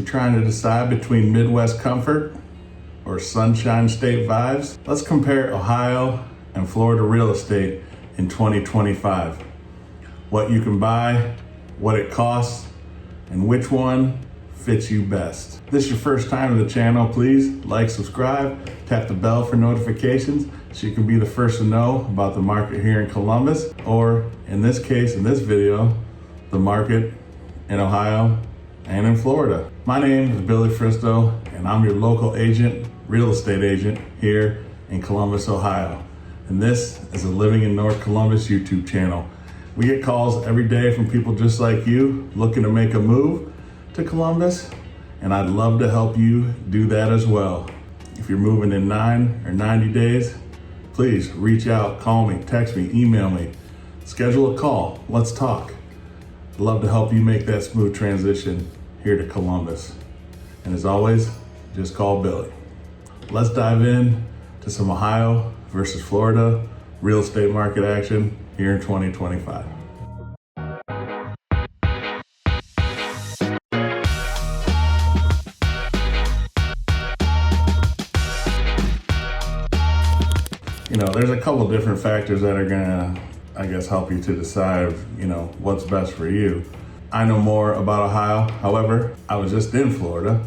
You're trying to decide between Midwest comfort or Sunshine State vibes? Let's compare Ohio and Florida real estate in 2025. What you can buy, what it costs, and which one fits you best. If this is your first time to the channel, please like, subscribe, tap the bell for notifications so you can be the first to know about the market here in Columbus, or in this case, in this video, the market in Ohio and in Florida. My name is Billy Fristo, and I'm your local agent, real estate agent here in Columbus, Ohio. And this is a Living in North Columbus YouTube channel. We get calls every day from people just like you looking to make a move to Columbus, and I'd love to help you do that as well. If you're moving in 9 or 90 days, please reach out, call me, text me, email me, schedule a call, let's talk. I'd love to help you make that smooth transition here to Columbus. And as always, just call Billy. Let's dive in to some Ohio versus Florida real estate market action here in 2025. There's a couple different factors that are gonna, help you to decide, what's best for you. I know more about Ohio. However, I was just in Florida.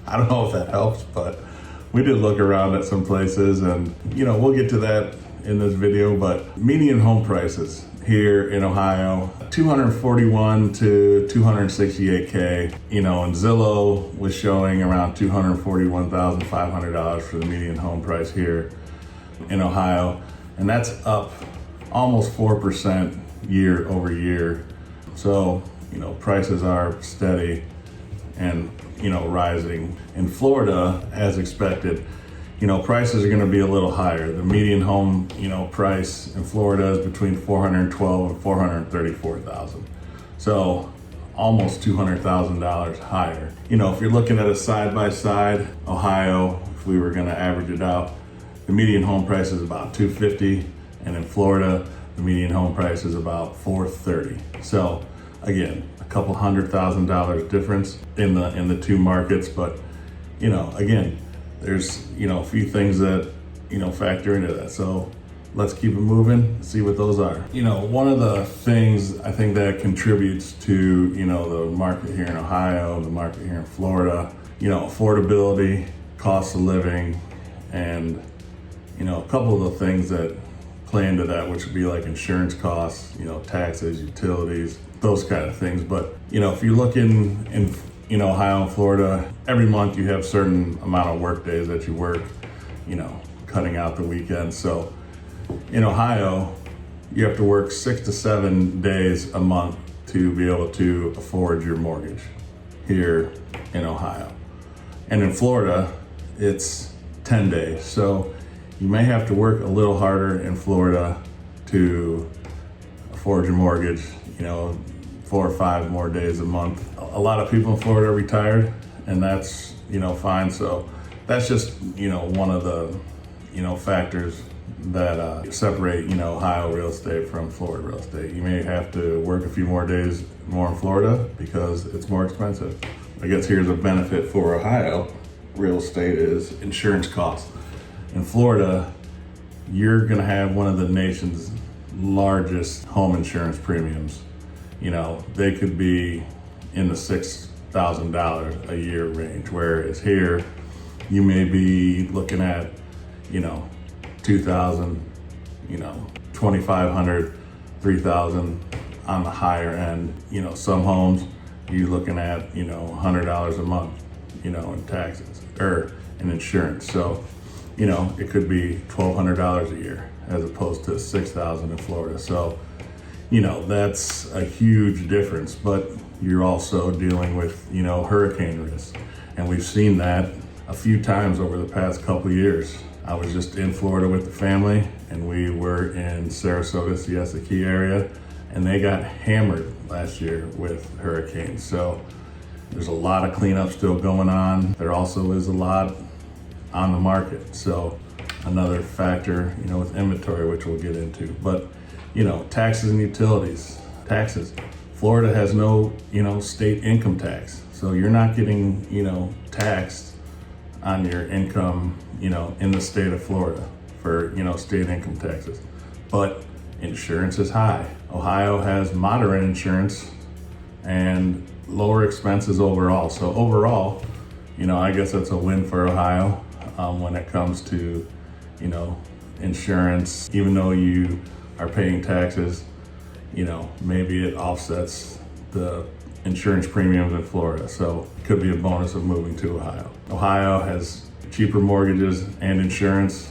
I don't know if that helps, but we did look around at some places, and we'll get to that in this video. But median home prices here in Ohio, 241 to 268K, and Zillow was showing around $241,500 for the median home price here in Ohio. And that's up almost 4% year over year. So, prices are steady and, rising. In Florida, as expected, prices are gonna be a little higher. The median home, price in Florida is between $412,000 and $434,000. So almost $200,000 higher. If you're looking at a side-by-side, Ohio, if we were gonna average it out, the median home price is about $250,000, and in Florida, the median home price is about $430,000. So again, a couple $100,000 difference in the two markets, but again, there's a few things that factor into that. So let's keep it moving, see what those are. One of the things I think that contributes to the market here in Ohio, the market here in Florida, affordability, cost of living, and a couple of the things that play into that, which would be like insurance costs, taxes, utilities, those kind of things. But if you look in Ohio and Florida, every month you have certain amount of work days that you work, cutting out the weekends. So in Ohio, you have to work 6 to 7 days a month to be able to afford your mortgage here in Ohio. And in Florida, it's 10 days. So you may have to work a little harder in Florida to afford your mortgage, 4 or 5 more days a month. A lot of people in Florida are retired, and that's, fine. So that's just, one of the, factors that separate, Ohio real estate from Florida real estate. You may have to work a few more days more in Florida because it's more expensive. I guess here's a benefit for Ohio real estate is insurance costs. In Florida, you're gonna have one of the nation's largest home insurance premiums. They could be in the $6,000 a year range, whereas here, you may be looking at, $2,000, $2,500, $3,000 on the higher end. Some homes, you're looking at, $100 a month, in taxes or in insurance. So, it could be $1,200 a year as opposed to $6,000 in Florida. So, that's a huge difference, but you're also dealing with, hurricane risk. And we've seen that a few times over the past couple of years. I was just in Florida with the family, and we were in Sarasota, Siesta Key area, and they got hammered last year with hurricanes. So there's a lot of cleanup still going on. There also is a lot on the market. So another factor, with inventory, which we'll get into. But, taxes and utilities. Taxes. Florida has no, state income tax. So you're not getting, taxed on your income, in the state of Florida for, state income taxes. But insurance is high. Ohio has moderate insurance and lower expenses overall. So overall, I guess that's a win for Ohio when it comes to, insurance. Even though you are paying taxes, maybe it offsets the insurance premiums in Florida. So it could be a bonus of moving to Ohio. Ohio has cheaper mortgages and insurance.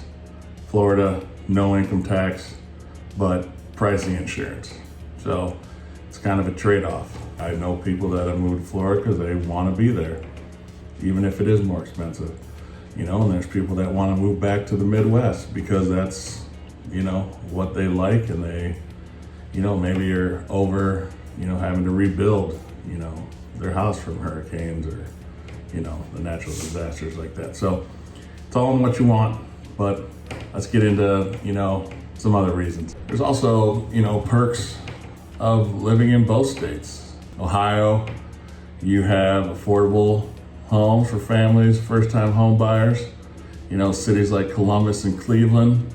Florida, no income tax, but pricing insurance. So it's kind of a trade-off. I know people that have moved to Florida because they want to be there, even if it is more expensive. And there's people that want to move back to the Midwest because that's, what they like, and they, maybe are over, having to rebuild, their house from hurricanes or, the natural disasters like that. So it's all in what you want, but let's get into, some other reasons. There's also, perks of living in both states. Ohio, you have affordable homes for families, first-time home buyers. Cities like Columbus and Cleveland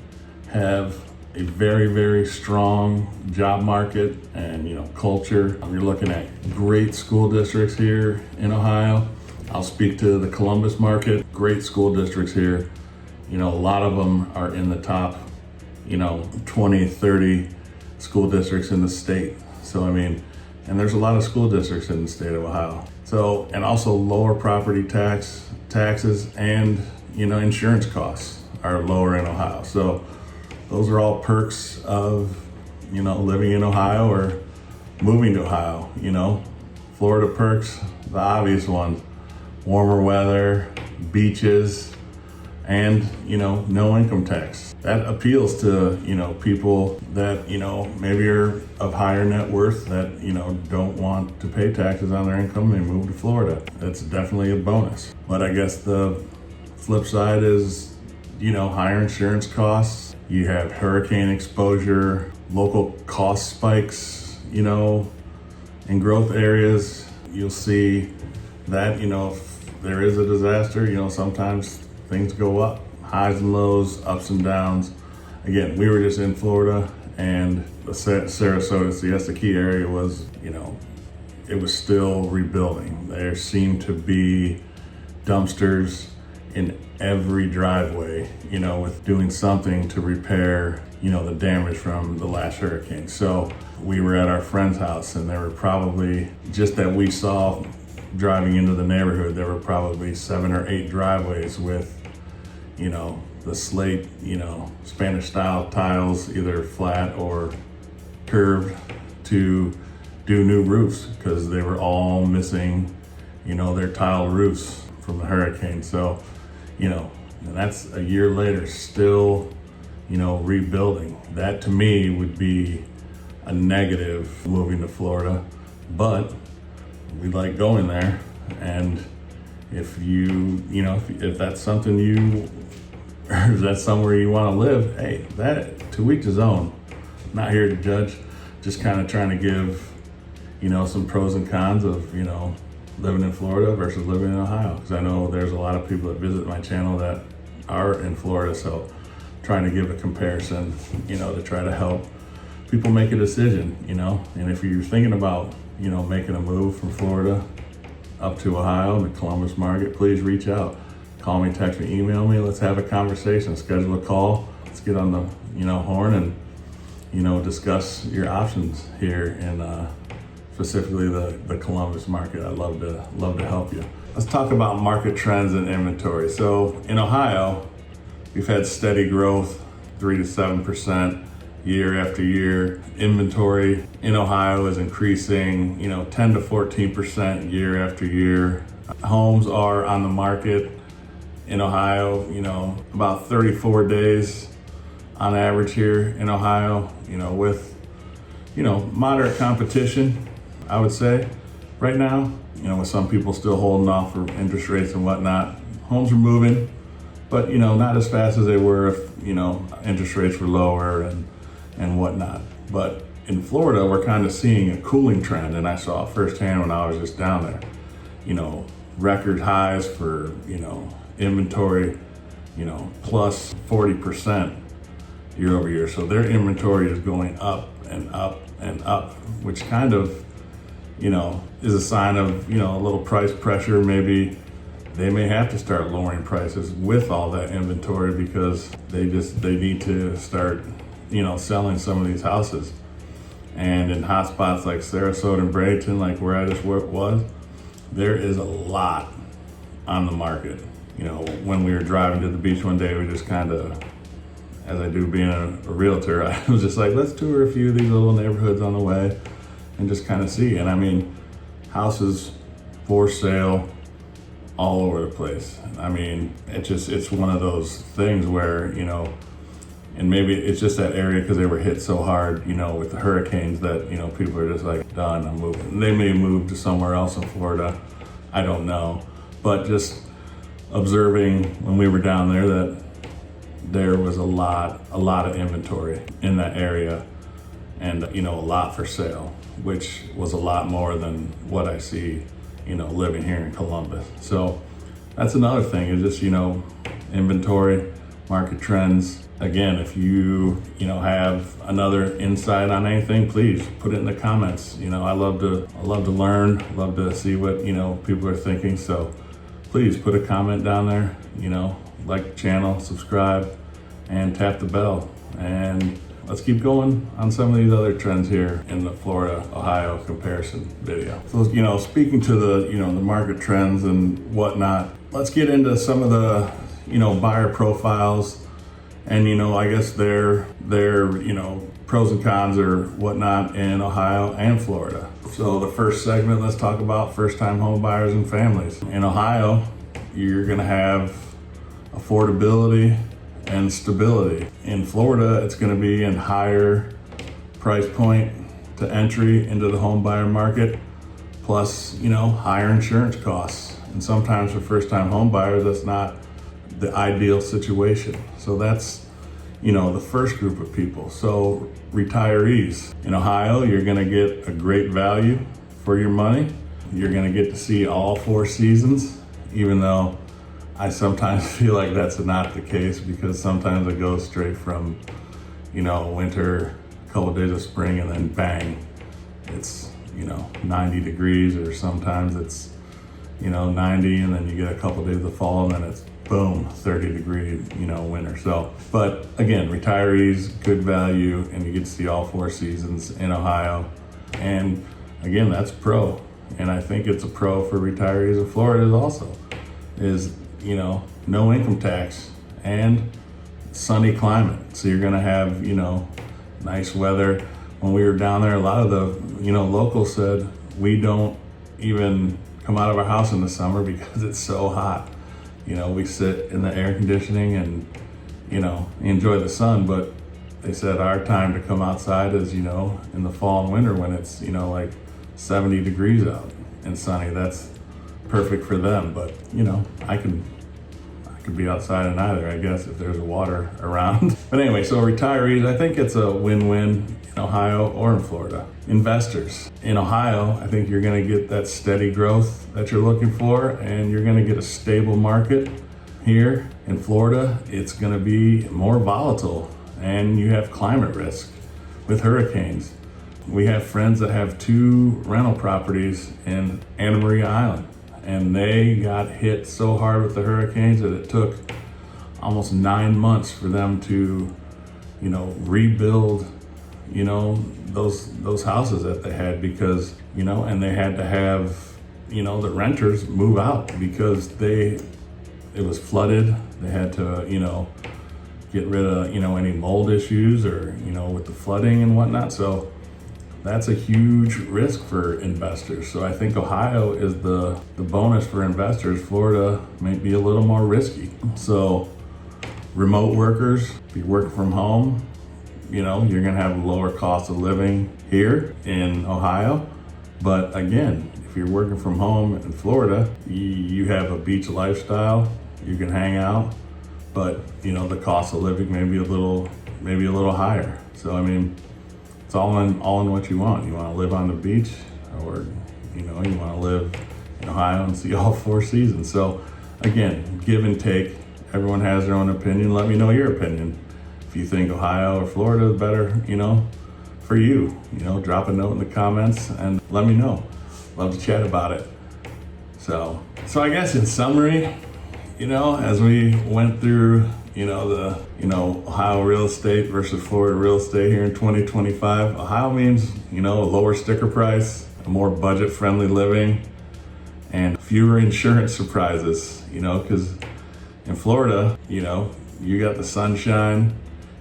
have a very, very strong job market and, culture. You're looking at great school districts here in Ohio. I'll speak to the Columbus market. Great school districts here. A lot of them are in the top, 20, 30 school districts in the state. So, and there's a lot of school districts in the state of Ohio. So, and also lower property taxes and, insurance costs are lower in Ohio. So those are all perks of, living in Ohio or moving to Ohio. Florida perks, the obvious ones: warmer weather, beaches, and, no income tax. That appeals to, people that, maybe are of higher net worth that, don't want to pay taxes on their income. They move to Florida. That's definitely a bonus. But I guess the flip side is, higher insurance costs. You have hurricane exposure, local cost spikes, in growth areas. You'll see that, if there is a disaster, sometimes things go up, highs and lows, ups and downs. Again, we were just in Florida, and the Sarasota, Siesta Key area was, it was still rebuilding. There seemed to be dumpsters in every driveway, with doing something to repair, the damage from the last hurricane. So we were at our friend's house, and there were probably, just that we saw driving into the neighborhood, there were probably 7 or 8 driveways with, the slate, Spanish style tiles, either flat or curved, to do new roofs because they were all missing, their tile roofs from the hurricane. So, and that's a year later, still, rebuilding. That to me would be a negative moving to Florida, but we like going there. And if you, if that's something or if that's somewhere you want to live, hey, that to each his own. Not here to judge, just kind of trying to give, some pros and cons of, living in Florida versus living in Ohio. Because I know there's a lot of people that visit my channel that are in Florida, so trying to give a comparison, to try to help people make a decision, and if you're thinking about, making a move from Florida up to Ohio, the Columbus market, please reach out. Call me, text me, email me. Let's have a conversation, schedule a call. Let's get on the, horn and, discuss your options here in specifically the Columbus market. I'd love to help you. Let's talk about market trends and inventory. So in Ohio, we've had steady growth, 3 to 7% year after year. Inventory in Ohio is increasing, 10 to 14% year after year. Homes are on the market in Ohio, about 34 days on average here in Ohio, with, moderate competition, I would say, right now, with some people still holding off for interest rates and whatnot. Homes are moving, but, not as fast as they were if, interest rates were lower and whatnot. But in Florida, we're kind of seeing a cooling trend, and I saw it firsthand when I was just down there. record highs for, inventory, plus 40% year over year. So their inventory is going up and up and up, which kind of, is a sign of, a little price pressure. Maybe they may have to start lowering prices with all that inventory because they need to start, selling some of these houses. And in hot spots like Sarasota and Bradenton, like where I just was, there is a lot on the market. When we were driving to the beach one day, we just kind of, as I do being a realtor, I was just like, let's tour a few of these little neighborhoods on the way and just kind of see. And I mean, houses for sale all over the place. I mean, it's one of those things where, and maybe it's just that area because they were hit so hard, with the hurricanes that, people are just like, done, I'm moving. They may move to somewhere else in Florida. I don't know. But just observing when we were down there that there was a lot of inventory in that area and, a lot for sale, which was a lot more than what I see, living here in Columbus. So that's another thing is just, inventory, market trends. Again, if you have another insight on anything, please put it in the comments. I love to learn, love to see what, people are thinking. So please put a comment down there, like the channel, subscribe, and tap the bell. And let's keep going on some of these other trends here in the Florida, Ohio comparison video. So, speaking to the, the market trends and whatnot, let's get into some of the, buyer profiles and, I guess their pros and cons or whatnot in Ohio and Florida. So the first segment, let's talk about first-time home buyers and families. In Ohio, you're gonna have affordability and stability. In Florida, it's gonna be in higher price point to entry into the home buyer market, plus, higher insurance costs. And sometimes for first-time home buyers, that's not the ideal situation. So that's, the first group of people. So retirees. In Ohio, you're gonna get a great value for your money. You're gonna get to see all 4 seasons, even though I sometimes feel like that's not the case because sometimes it goes straight from, winter, a couple of days of spring, and then bang, it's, 90 degrees, or sometimes it's, 90, and then you get a couple of days of fall, and then it's boom, 30-degree, winter. So, but again, retirees, good value, and you get to see all 4 seasons in Ohio. And again, that's pro. And I think it's a pro for retirees in Florida also, is, no income tax and sunny climate. So you're gonna have, nice weather. When we were down there, a lot of the, locals said, we don't even come out of our house in the summer because it's so hot. We sit in the air conditioning and, enjoy the sun, but they said our time to come outside is, in the fall and winter when it's, like 70 degrees out and sunny. That's perfect for them. But, I could be outside in either, I guess, if there's water around. But anyway, so retirees, I think it's a win-win in Ohio or in Florida. Investors. In Ohio, I think you're gonna get that steady growth that you're looking for, and you're gonna get a stable market. Here in Florida, it's gonna be more volatile, and you have climate risk with hurricanes. We have friends that have 2 rental properties in Anna Maria Island, and they got hit so hard with the hurricanes that it took almost 9 months for them to, rebuild, those houses that they had because, and they had to have, the renters move out because it was flooded. They had to, get rid of, any mold issues or, with the flooding and whatnot. So that's a huge risk for investors. So I think Ohio is the bonus for investors. Florida may be a little more risky. So remote workers, if you're working from home, you're gonna have a lower cost of living here in Ohio. But again, if you're working from home in Florida, you have a beach lifestyle, you can hang out, but the cost of living may be a little higher. So I mean, it's all in what you want. You want to live on the beach, or you want to live in Ohio and see all 4 seasons. So again, give and take. Everyone has their own opinion. Let me know your opinion. If you think Ohio or Florida is better, for you, drop a note in the comments and let me know. Love to chat about it. So I guess in summary, as we went through, Ohio real estate versus Florida real estate here in 2025, Ohio means, a lower sticker price, a more budget-friendly living, and fewer insurance surprises, because in Florida, you got the sunshine,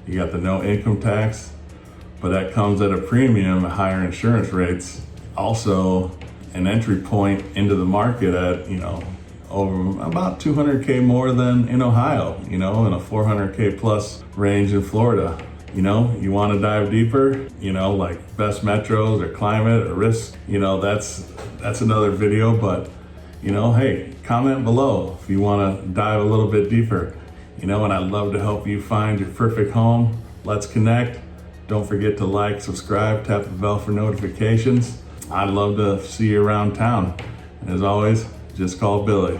you got the no income tax, but that comes at a premium, higher insurance rates. Also, an entry point into the market at, over about 200K more than in Ohio, in a 400K plus range in Florida. You want to dive deeper, like best metros or climate or risk, that's another video, but hey, comment below if you want to dive a little bit deeper, and I'd love to help you find your perfect home. Let's connect. Don't forget to like, subscribe, tap the bell for notifications. I'd love to see you around town. And as always, just call Billy.